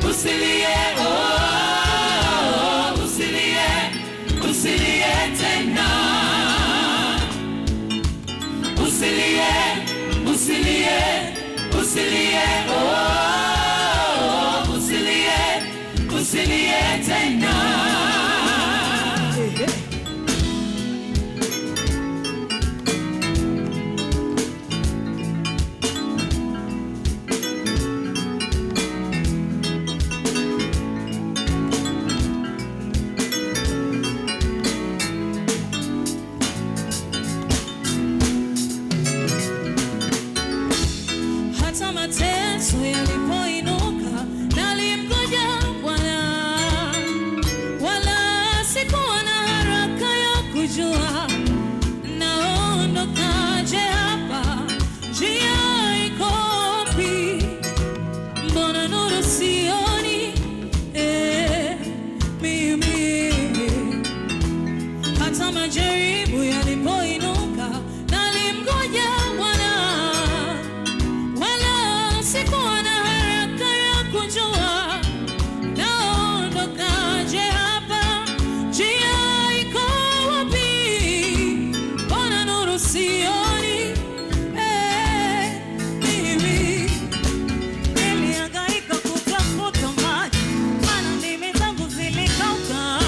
usilie, oh, usilie tena. Usilie, oh, usilie tena. Mateso yalipoinuka nalimgoja Bwana, wala sikuwa na haraka ya kujua naondokaje hapa, njia iko wapi, mbona nuru sioni mimi. Hata majaribu yalipoinuka nalimgoja Bwana, sikuwa na haraka ya kujua naondokaje hapa, njia iko wapi, mbona nuru sioni mimi. Nilihangaika kutafuta maji, maana ndimi zangu zilikauka.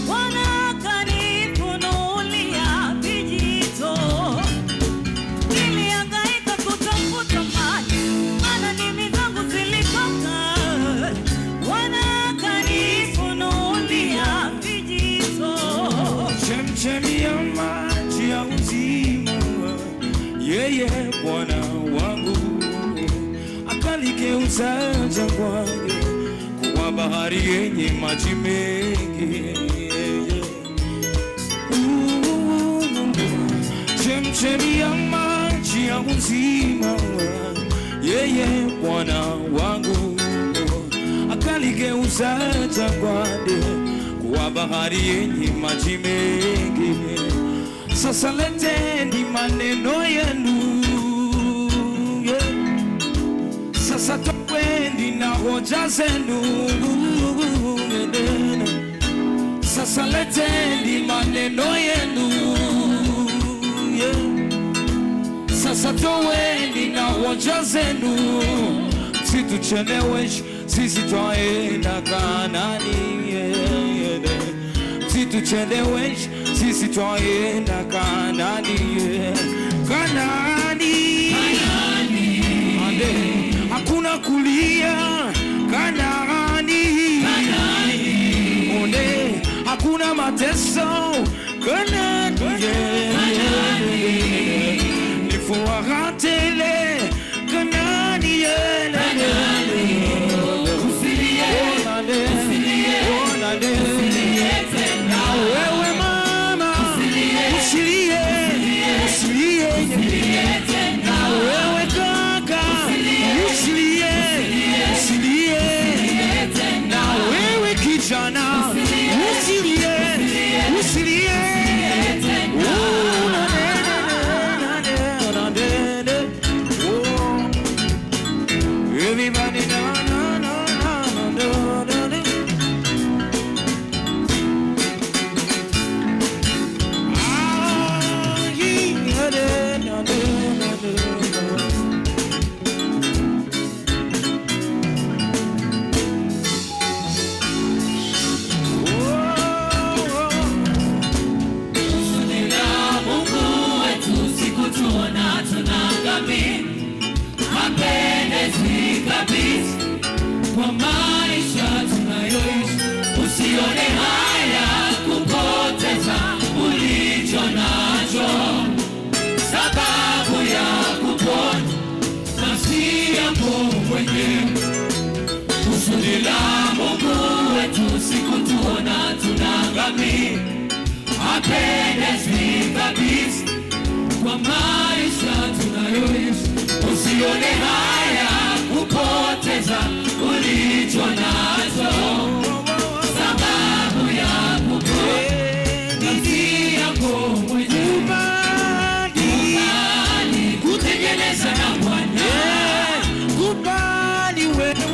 Bwana akanifunulia vijito. Nilihangaika kutafuta maji, chemchemi ya maji ya uzima, yeye Bwana wangu akaligeuza jangwani kuwa bahari yenye maji mengi. Chemchemi ya maji ya uzima, yeye Bwana wangu akaligeuza jangwani kuwa bahari yenye maji mengi. Sasa leteni maneno yenu, sasa toweni na hoja zenu. Sasa leteni maneno yenu, sasa toweni na hoja zenu. Msitucheleweshe, sisi twaenda Kanaani. Msitucheleweshe, sisi twaenda Kanaani. Kanaani, hakuna kulia. Kanaani, hakuna mateso. Kanaani, ni furaha tele. Kanaani, wewe mama, usilie, na wewe kaka, usilie, na wewe kijana, usilie. Everybody, no. Kwa maisha tunayoishi, usione haya kupoteza ulicho nacho, sababu ya kupona nafsi yako mwenyewe. Kusudi la Mungu wetu si kutuona tunaangamia, hapendezi kabisa. Kwa maisha tunayoishi, usione haya kupoteza ulicho nacho, sababu ya kupona nafsi yako mwenyewe. Kubali kutengeneza na Bwana, kubali wewe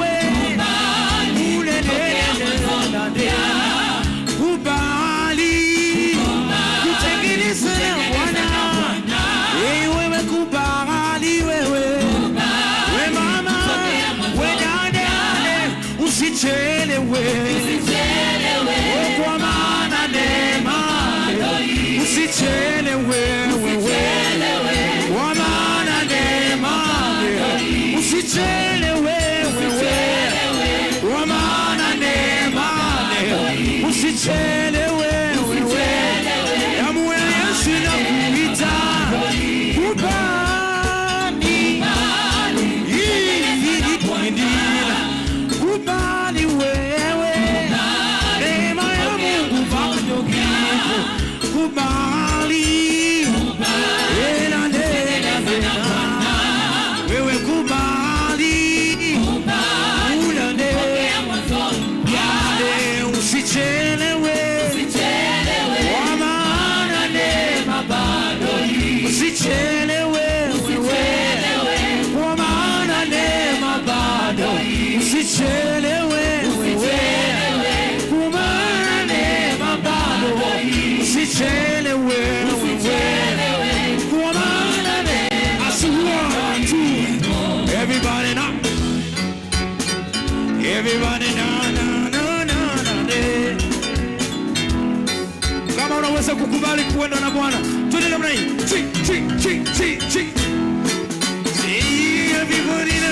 usichelewe, kwa maana neema, usichelewe wewe, kwa maana neema, usichelewe wewe, kwa maana neema, usichelewe wewe, damu ya Yesu inakuita kubali, kubali wewe, neema ya Mungu bado ipo, kubali wewe, kubali ulale, usichelewe, kwa maana neema bado ipo, usichelewe wewe, kwa maana neema bado, usichelewe wewe, kwa maana neema bado, usichelewe wewe, kwa maana neema. Everybody now, everybody now, kama unaweza kukubali kuenda na Bwana, twende namna hii, everybody na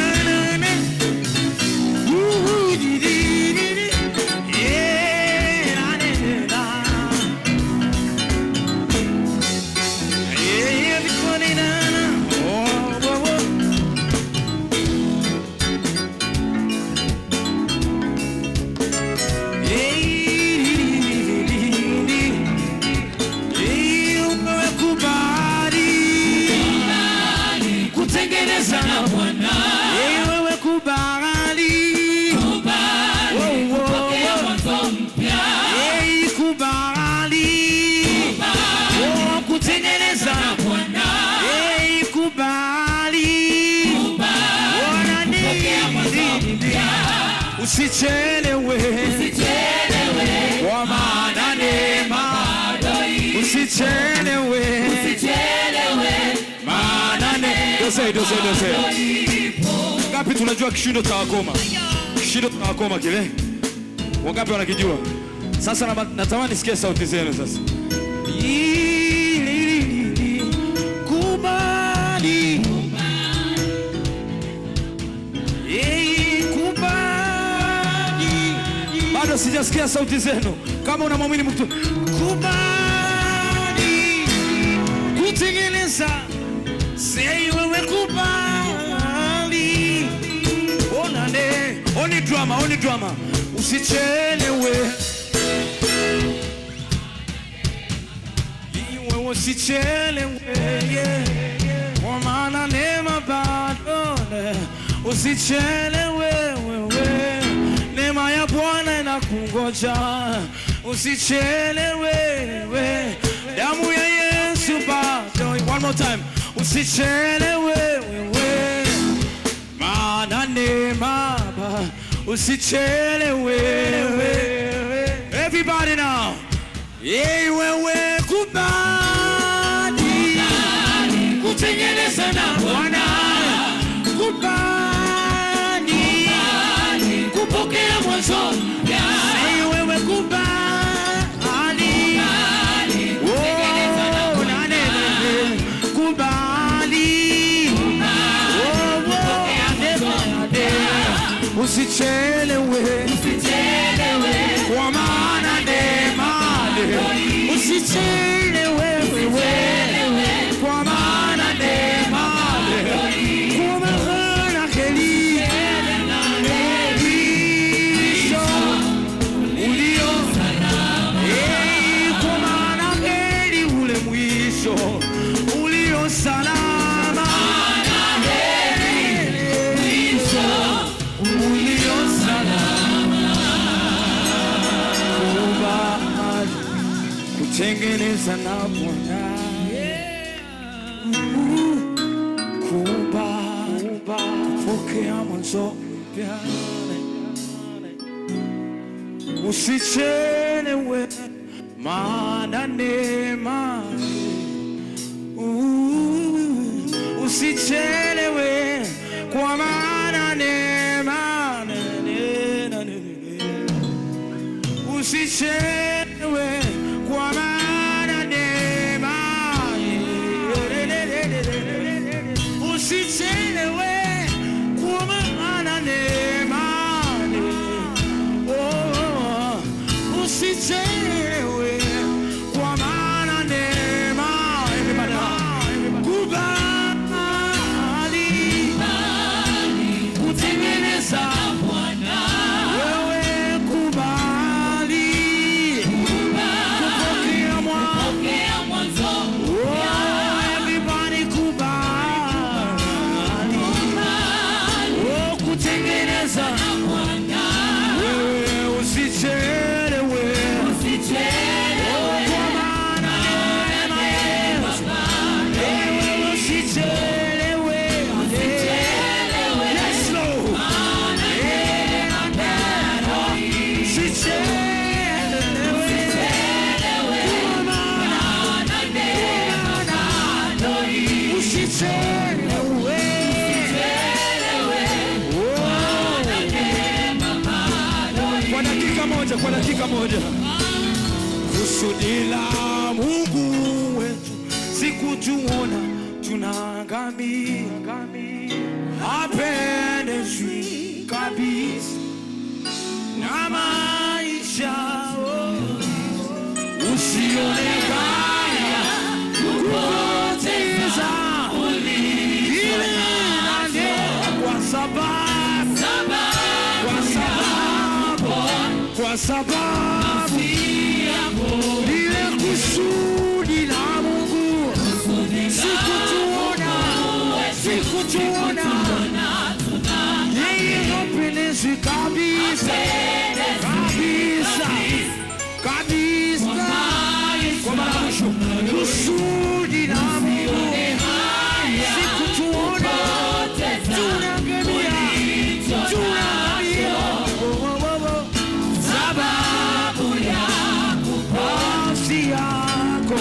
kutengeneza na Bwana, wewe kubali, pokea mwanzo mpya, kubali, kutengeneza na Bwana, kubali, pokea mwanzo mpya, usichelewe, kwa maana neema, usichelewe, Dose. Ngapi tunajua kishindo cha wakoma? Kishindo cha wakoma kile. Wangapi wanakijua? Sasa natamani nisikie sauti zenu sasa. Kubali. Kubali. Bado sijasikia sauti zenu. Kama unamwamini mtu, kubali. Kutengeneza. Say wewe kubali, onane, oni drama, usichelewe, wewe usichelewe, kwa maana neema bado, usichelewe wewe, neema ya Bwana inakungoja, usichelewe wewe, damu ya Yesu bado. One more time. Usichelewe wewe, maana neema, usichelewe wewe. Everybody now, wewe kubali, kutengeneza na Bwana, kubali, kupokea mwanzo mpya, wewe kubali, kutengeneza na Bwana, kubali, usichelewe, kwa maana neema, usichelewe wewe, kwa maana neema, kwa maana heri ulio salama, kwa maana heri ule mwisho ulio salama. Kutengeneza na Bwana, kupokea mwanzo mpya, usichelewe, maana neema, usichelewe, kwa maana neema, kupendeza na Bwana. Wewe usichelewe, Usichelewe, kwa maana neema Yesu. Wewe usichelewe, yes Lord. Kwa dakika moja, kusudi la Mungu wetu si kutuona tunaangamia, hapendezwi kabisa na maisha usionekana kupoteza ile nane, kwa sababu lile kusudi la Mungu sikutuona yeye hapendezwi kabisa. Kwa mara mwisho, kusudi la Mungu sikutuona tunaangamia. Sababu ya nafsi yako